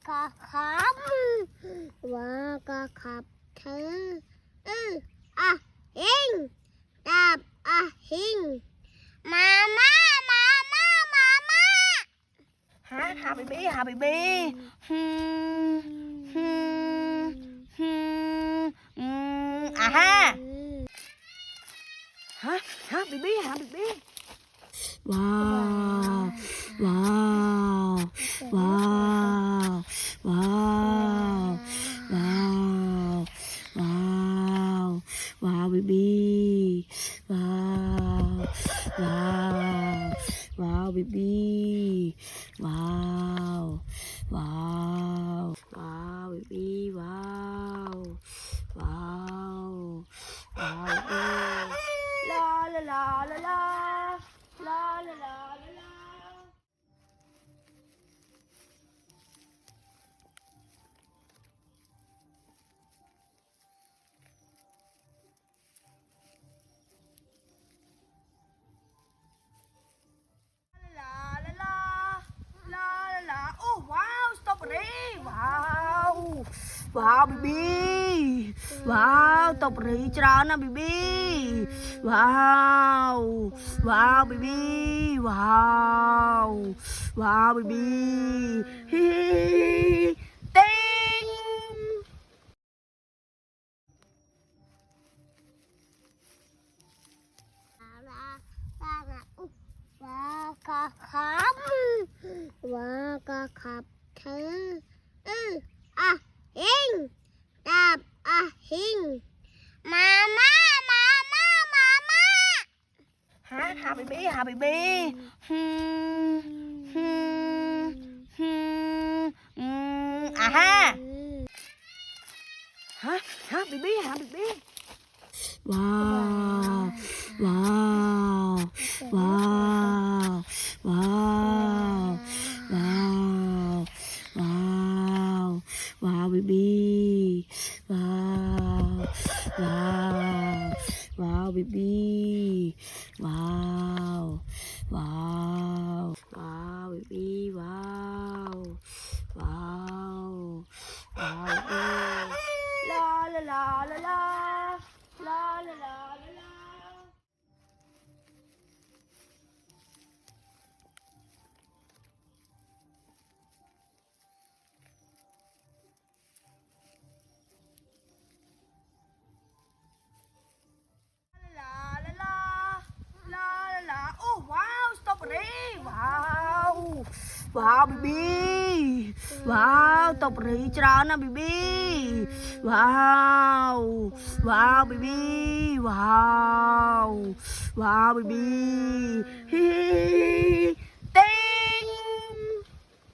ก็ขับว่าก็ขับเธออ่ะหิงดับอ่ะหิงมาม่าหาบีบีฮึฮึฮึอ่ะฮะหาบีบีว้าวว้าวว้าวว้าวว้าวว้าวว้าวบีบีว้าวว้าวว้าวบีบีว้าวว้าวว้าวบีบีว้าวว้าวว้าวบีลาลาลาลาลาลาลาลาลาโอ้ว้าวสตรอเบอรี่ว้าวว้าวบีบีว้าวสตรอเบอรี่จรานะบีบีว้าวว้าวบีบีว้าวว้าวบีบีฮิติงว่าก็ขับว่าก็ขับเธออ่ะหิงดับอ่ะหิงมาม่าหาบีบีฮึฮึฮึอ่ะฮะหาบีบีว้าวว้าวว้าวว้าวว้าวว้าวว้าวบีบีว้าวว้าวว้าวบีบีว้าวว้าวว้าวบีบีว้าวว้าวว้าวลาลาลาลาลาลาลาลาลาโอ้ว้าวสตรอเบอรี่ว้าวว้าวบีบีว้าวสตรอเบอรี่จรานะบีบีว้าวว้าวบีบีว้าวว้าวบีบีฮิ